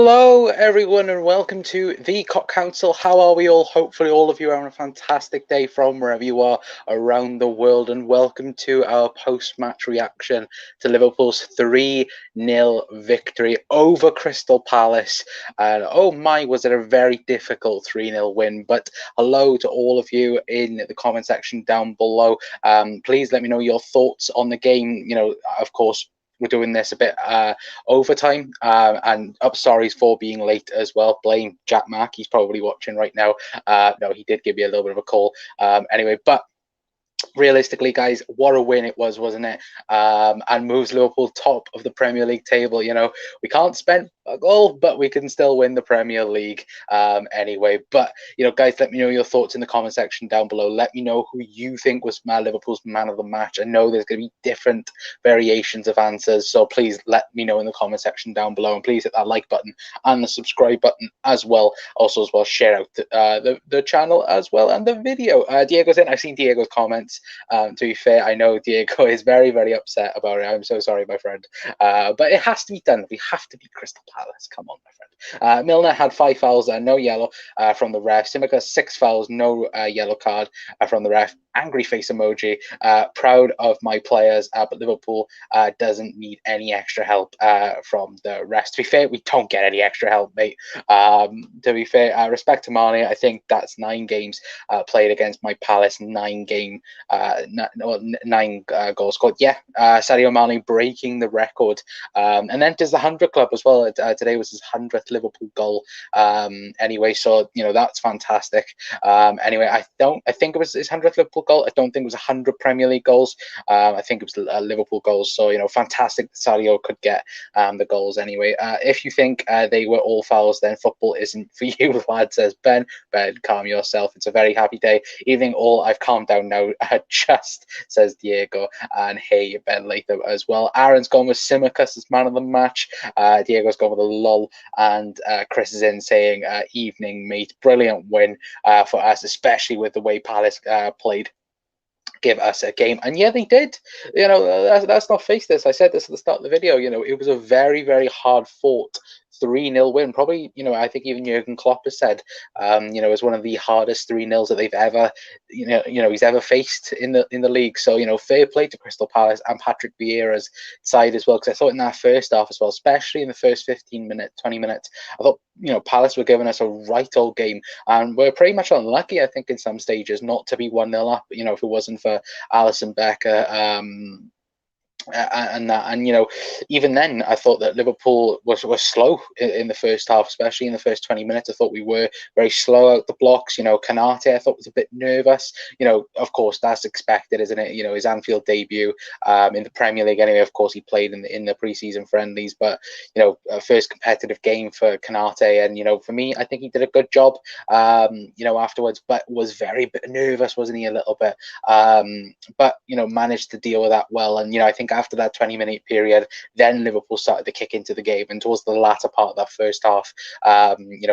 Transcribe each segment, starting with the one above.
Hello, everyone, and welcome to the Cock Council. How are we all? Hopefully, all of you are having a fantastic day from wherever you are around the world. And welcome to our post-match reaction to Liverpool's 3-0 victory over Crystal Palace. And oh my, was it a very difficult 3-0 win. But hello to all of you in the comment section down below. Please let me know your thoughts on the game. Of course, we're doing this a bit overtime, and sorry for being late as well. Blame Jack Mack, he's probably watching right now. No, he did give me a little bit of a call. Anyway, but realistically, guys, what a win it was, wasn't it? And moves Liverpool top of the Premier League table. We can't spend a goal, but we can still win the Premier League anyway. But guys, let me know your thoughts in the comment section down below. Let me know who you think was Liverpool's man of the match. I know there's going to be different variations of answers, so please let me know in the comment section down below, and please hit that like button and the subscribe button as well. Also, share out the channel as well and the video. Diego's in. I've seen Diego's comments. To be fair, I know Diego is very, very upset about it. I'm so sorry, my friend. But it has to be done. We have to beat Crystal Palace. Come on, my friend. Milner had 5 fouls, no yellow from the ref. Simica 6 fouls, no yellow card from the ref. Angry face emoji. Proud of my players, but Liverpool doesn't need any extra help from the rest. To be fair, we don't get any extra help, mate. To be fair, respect to Mane. I think that's 9 games played against my Palace, 9 goals scored. Yeah, Sadio Mane breaking the record, and then does the 100 club as well. Today was his 100th Liverpool goal. Anyway, so that's fantastic. Anyway, I think it was his 100th Liverpool goal. I don't think it was 100 Premier League goals. I think it was Liverpool goals. So fantastic that Sadio could get the goals. Anyway, if you think they were all fouls, then football isn't for you, lad. Says Ben. Ben, calm yourself. It's a very happy day. Evening all. I've calmed down now. Just says Diego, and hey, Ben Latham as well. Aaron's gone with Simicus as man of the match. Diego's gone with a lol, and Chris is in saying evening, mate. Brilliant win for us, especially with the way Palace played. Give us a game, and yeah, they did. Let's not face this. I said this at the start of the video. It was a very, very hard fought 3-0 win. Probably, I think even Jurgen Klopp has said, it was one of the hardest 3-0s that they've ever, he's ever faced in the league. So, fair play to Crystal Palace and Patrick Vieira's side as well. Because I thought in that first half as well, especially in the first 15 minutes, 20 minutes, I thought, Palace were giving us a right old game, and we're pretty much unlucky, I think, in some stages not to be 1-0 up. If it wasn't for Alisson Becker, and even then I thought that Liverpool was slow in the first half, especially in the first 20 minutes. I thought we were very slow out the blocks. Kanate I thought was a bit nervous. Of course that's expected, isn't it? His Anfield debut in the Premier League anyway. Of course he played in the pre-season friendlies, but first competitive game for Kanate, and for me I think he did a good job afterwards, but was very bit nervous, wasn't he, a little bit, but managed to deal with that well. And I think after that 20-minute period, then Liverpool started to kick into the game, and towards the latter part of that first half,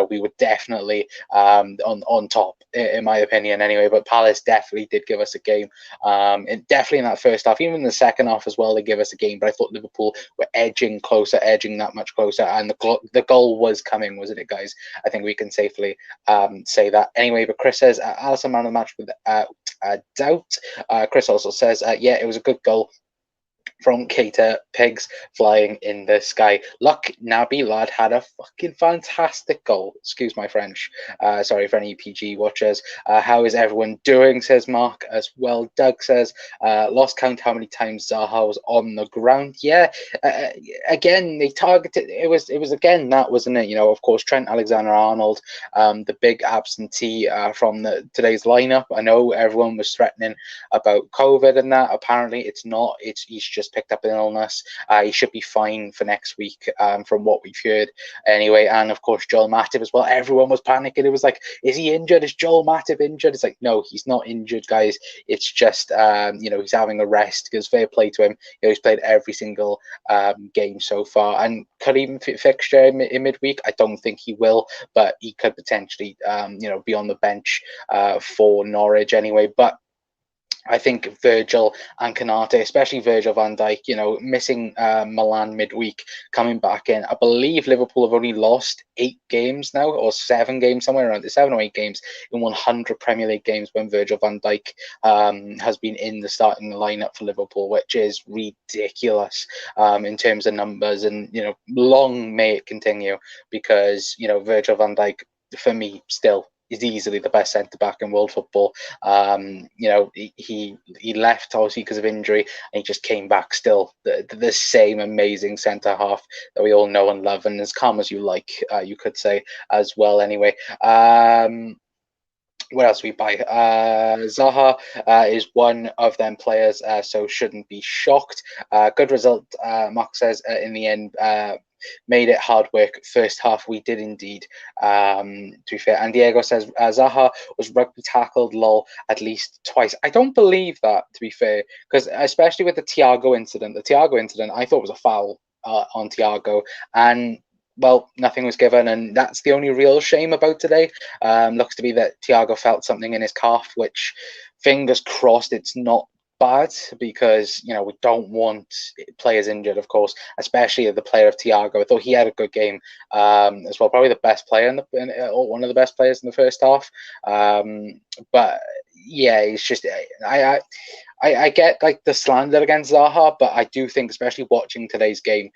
we were definitely on top, in my opinion anyway. But Palace definitely did give us a game, and definitely in that first half. Even in the second half as well, they gave us a game, but I thought Liverpool were edging that much closer, and the goal was coming, wasn't it, guys? I think we can safely say that anyway. But Chris says Alisson man of the match with doubt. Chris also says yeah, it was a good goal from Keita. Pigs flying in the sky. Luck Naby, lad, had a fucking fantastic goal. Excuse my French. Sorry for any PG watchers. How is everyone doing, says Mark as well. Doug says lost count how many times Zaha was on the ground. Yeah, again, they targeted, it was again that, wasn't it? Of course, Trent Alexander-Arnold, the big absentee from today's lineup. I know everyone was threatening about COVID and that. Apparently it's not. He's just picked up an illness. He should be fine for next week, from what we've heard anyway. And of course Joel Matip as well. Everyone was panicking. It was like, is he injured? Is Joel Matip injured? It's like, no, he's not injured, guys. It's just he's having a rest, because fair play to him. He's played every single game so far, and could even fixture in midweek. I don't think he will, but he could potentially be on the bench for Norwich anyway. But I think Virgil and Canate, especially Virgil van Dijk, missing Milan midweek, coming back in. I believe Liverpool have only lost 8 games now, or 7 games, somewhere around 7 or 8 games in 100 Premier League games when Virgil van Dijk has been in the starting lineup for Liverpool, which is ridiculous in terms of numbers. And, long may it continue, because, Virgil van Dijk, for me, still is easily the best centre back in world football. He left obviously because of injury, and he just came back still the same amazing centre half that we all know and love, and as calm as you like, you could say as well. Anyway, what else we buy? Zaha is one of them players, so shouldn't be shocked. Good result, Mark says, in the end. Made it hard work first half. We did indeed, to be fair. And Diego says Zaha was rugby tackled, lol, at least twice. I don't believe that, to be fair, because especially with the Thiago incident, I thought was a foul on Thiago, and well, nothing was given, and that's the only real shame about today. Looks to be that Thiago felt something in his calf, which, fingers crossed, it's not bad, because we don't want players injured, of course, especially the player of Thiago. I thought he had a good game as well, probably the best player or one of the best players in the first half. But yeah, it's just I get like the slander against Zaha, but I do think, especially watching today's game,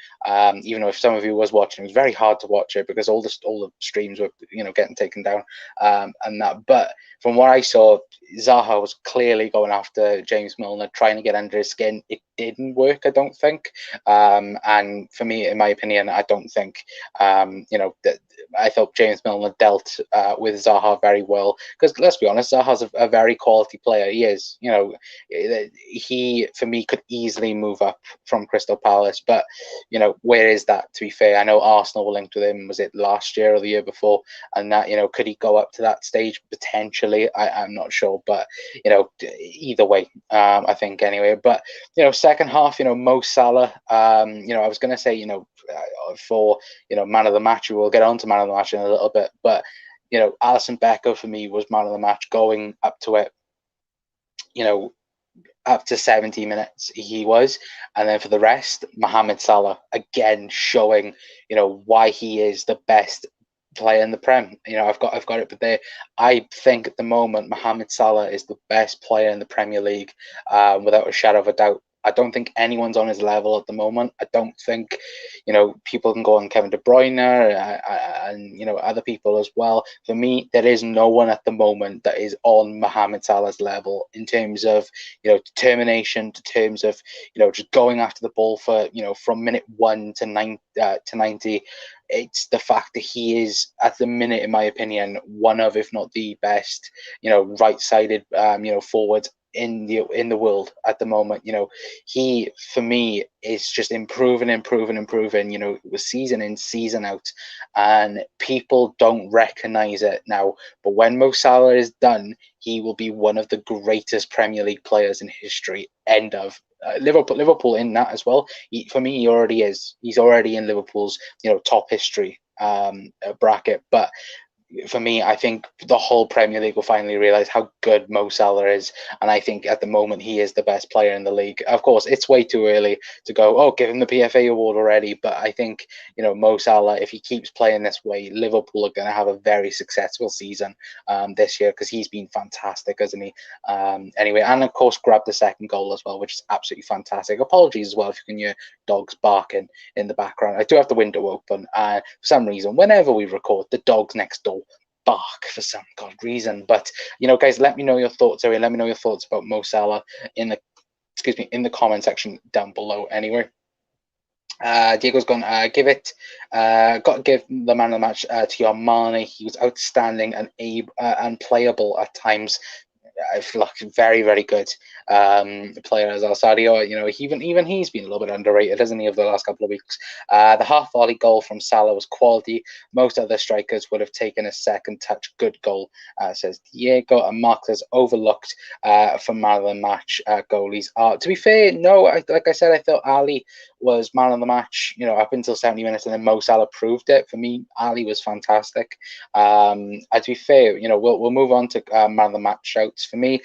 even though if some of you was watching, it was very hard to watch it because all the streams were getting taken down, and that. But from what I saw, Zaha was clearly going after James Milner, trying to get under his skin. It didn't work, I don't think. And for me, in my opinion, I don't think that. I thought James Milner dealt with Zaha very well, because let's be honest, Zaha's a very quality player. He is, he, for me, could easily move up from Crystal Palace, but where is that, to be fair? I know Arsenal were linked with him, was it last year or the year before, and that, could he go up to that stage? Potentially, I'm not sure, but either way, I think anyway. But second half, Mo Salah, I was going to say, for man of the match, we will get on to man of the match in a little bit, but Alisson Becker for me was man of the match, going up to it, up to 70 minutes he was. And then for the rest, Mohamed Salah, again showing why he is the best player in the Prem. I've got it, but there, I think at the moment Mohamed Salah is the best player in the Premier League, without a shadow of a doubt. I don't think anyone's on his level at the moment. I don't think, people can go on Kevin De Bruyne and other people as well. For me, there is no one at the moment that is on Mohamed Salah's level in terms of, determination, in terms of, just going after the ball for, from minute 1 to 90. It's the fact that he is, at the minute, in my opinion, one of, if not the best, right-sided, forwards in the world at the moment. He, for me, is just improving, season in, season out, and people don't recognize it now. But when Mo Salah is done, he will be one of the greatest Premier League players in history. End of. Liverpool in that as well. For me, he already is. He's already in Liverpool's top history bracket. But for me, I think the whole Premier League will finally realise how good Mo Salah is, and I think at the moment he is the best player in the league. Of course, it's way too early to go, oh, give him the PFA award already, but I think Mo Salah, if he keeps playing this way, Liverpool are going to have a very successful season this year, because he's been fantastic, hasn't he? Anyway, and of course grabbed the second goal as well, which is absolutely fantastic. Apologies as well if you can hear dogs barking in the background. I do have the window open, and for some reason, whenever we record, the dogs next door bark for some god reason. But guys, let me know your thoughts. Let me know your thoughts about Mo Salah in the comment section down below. Anyway, Diego's gone. Got to give the man of the match to Mane. He was outstanding and playable at times. I feel like very, very good player as SADIO. Even he's been a little bit underrated, hasn't he, over the last couple of weeks. The half volley goal from Salah was quality. Most other strikers would have taken a second touch. Good goal, says Diego. And Mark says overlooked for man of the match goalies. To be fair, no, like I said, I thought Ali was man of the match, up until 70 minutes, and then Mo Salah proved it. For me, Ali was fantastic. To be fair, we'll move on to man of the match shouts. For me,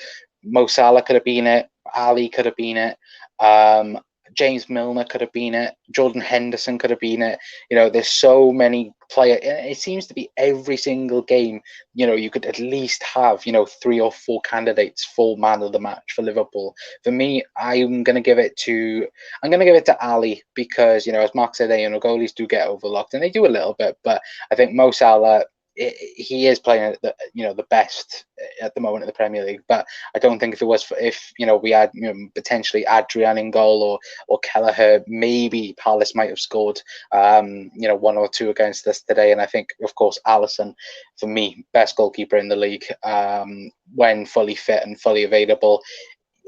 Mo Salah could have been it. Ali could have been it. Um, James Milner could have been it. Jordan Henderson could have been it. There's so many players. It seems to be every single game. You could at least have 3 or 4 candidates for man of the match for Liverpool. For me, I'm gonna give it to Ali because as Mark said, goalies do get overlooked and they do a little bit, but I think Mo Salah, he is playing at the best at the moment in the Premier League. But I don't think if we had potentially Adrian in goal or Kelleher, maybe Palace might have scored 1 or 2 against us today. And I think, of course, Alisson, for me, best goalkeeper in the league when fully fit and fully available.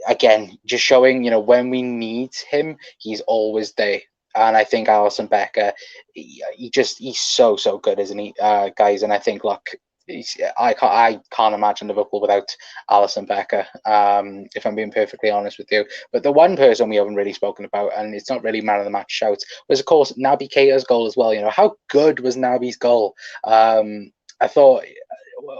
Again, just showing when we need him, he's always there. And I think Alisson Becker, he's so good, isn't he, guys? And I think, look, I can't imagine Liverpool without Alisson Becker, if I'm being perfectly honest with you. But the one person we haven't really spoken about, and it's not really man of the match shouts, was, of course, Naby Keita's goal as well. How good was Naby's goal? I thought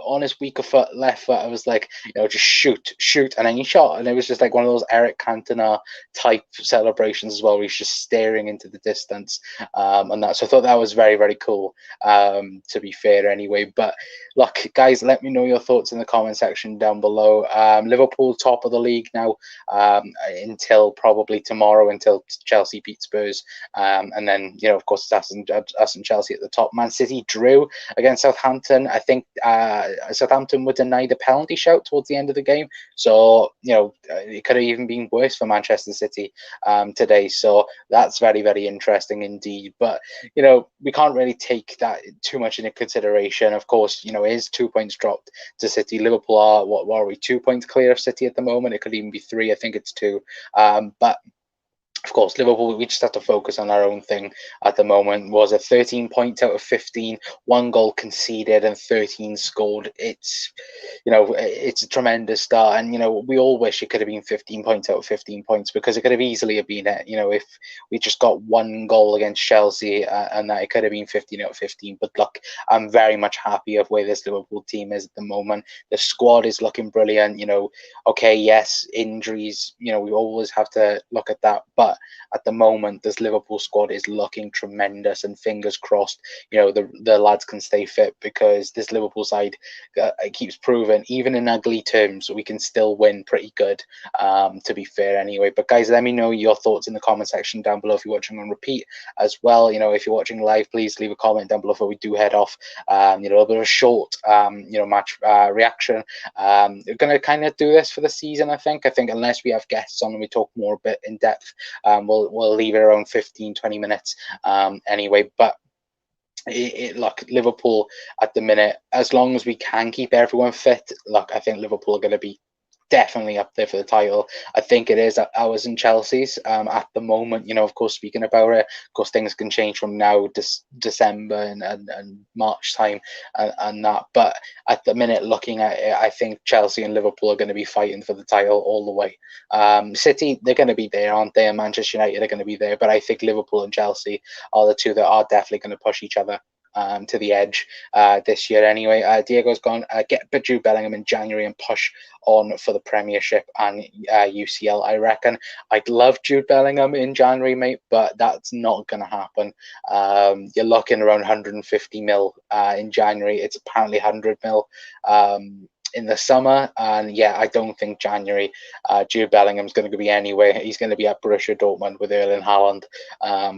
on his weaker foot, left foot, I was like, just shoot, and then he shot, and it was just like one of those Eric Cantona type celebrations as well, where he's just staring into the distance, and that. So I thought that was very, very cool. To be fair, anyway. But look, guys, let me know your thoughts in the comment section down below. Liverpool top of the league now, until probably tomorrow, until Chelsea beat Spurs, and then of course us and Chelsea at the top. Man City drew against Southampton. I think Southampton were denied a penalty shout towards the end of the game, so it could have even been worse for Manchester City today. So that's very, very interesting indeed. But we can't really take that too much into consideration. Of course, it is 2 points dropped to City. Liverpool are what are we 2 points clear of City at the moment? It could even be 3. I think it's 2. But of course, Liverpool, we just have to focus on our own thing at the moment. Was it 13 points out of 15, 1 goal conceded and 13 scored? It's a tremendous start, and we all wish it could have been 15 points out of 15 points, because it could have easily have been it. If we just got 1 goal against Chelsea, and that it could have been 15 out of 15. But look, I'm very much happy of where this Liverpool team is at the moment. The squad is looking brilliant. Okay, yes, injuries. We always have to look at that, but at the moment, this Liverpool squad is looking tremendous, and fingers crossed, the lads can stay fit, because this Liverpool side it keeps proving, even in ugly terms, we can still win pretty good, to be fair anyway. But guys, let me know your thoughts in the comment section down below if you're watching on repeat as well. If you're watching live, please leave a comment down below before we do head off. A little bit of a short, match reaction. We're going to kind of do this for the season, I think unless we have guests on and we talk more a bit in depth, we'll leave it around 15-20 minutes anyway. But look, Liverpool at the minute, as long as we can keep everyone fit, look, I think Liverpool are going to be definitely up there for the title. I think it is ours and Chelsea's at the moment. Of course, speaking about it, of course, things can change from now to December and March time and that. But at the minute, looking at it, I think Chelsea and Liverpool are going to be fighting for the title all the way. City, they're going to be there, aren't they? And Manchester United are going to be there. But I think Liverpool and Chelsea are the two that are definitely going to push each other to the edge this year anyway. Diego's gone, get Jude Bellingham in January and push on for the Premiership and UCL. I reckon I'd love Jude Bellingham in January, mate, but that's not going to happen. You're looking around 150 mil in January. It's apparently 100 mil in the summer, and yeah, I don't think January Jude Bellingham's going to be anywhere. He's going to be at Borussia Dortmund with Erling Haaland,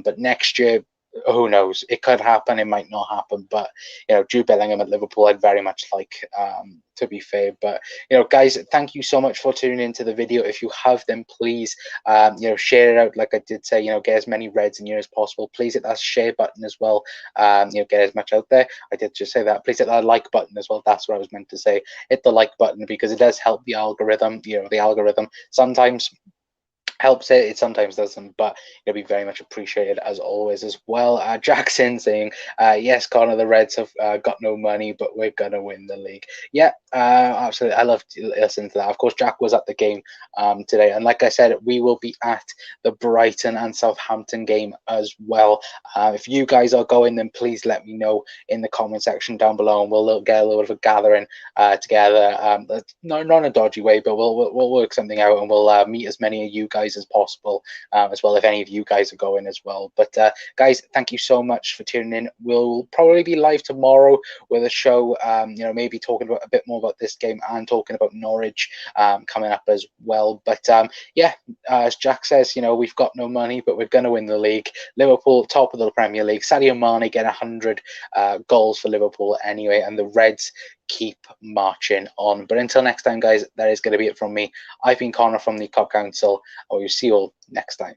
but next year, who knows? It could happen, it might not happen. But Jude Bellingham at Liverpool, I'd very much like, to be fair. But guys, thank you so much for tuning into the video. If you have, then please share it out, like I did say. Get as many reds in here as possible. Please hit that share button as well. Get as much out there. I did just say that. Please hit that like button as well. That's what I was meant to say. Hit the like button, because it does help the algorithm. The algorithm sometimes helps it. It sometimes doesn't, but it'll be very much appreciated as always as well. Jackson saying, yes, Connor, the Reds have got no money, but we're going to win the league. Yeah, absolutely. I love to listen to that. Of course, Jack was at the game today. And like I said, we will be at the Brighton and Southampton game as well. If you guys are going, then please let me know in the comment section down below, and we'll get a little bit of a gathering together. Not in a dodgy way, but we'll work something out, and we'll meet as many of you guys as possible as well, if any of you guys are going as well. But guys, thank you so much for tuning in. We'll probably be live tomorrow with a show, maybe talking about a bit more about this game and talking about Norwich coming up as well. But yeah, as Jack says, we've got no money, but we're going to win the league. Liverpool top of the Premier League. Sadio Mane get 100 goals for Liverpool anyway, and the Reds keep marching on. But until next time, guys, that is going to be it from me. I've been Connor from the Cop Council. I will see you all next time.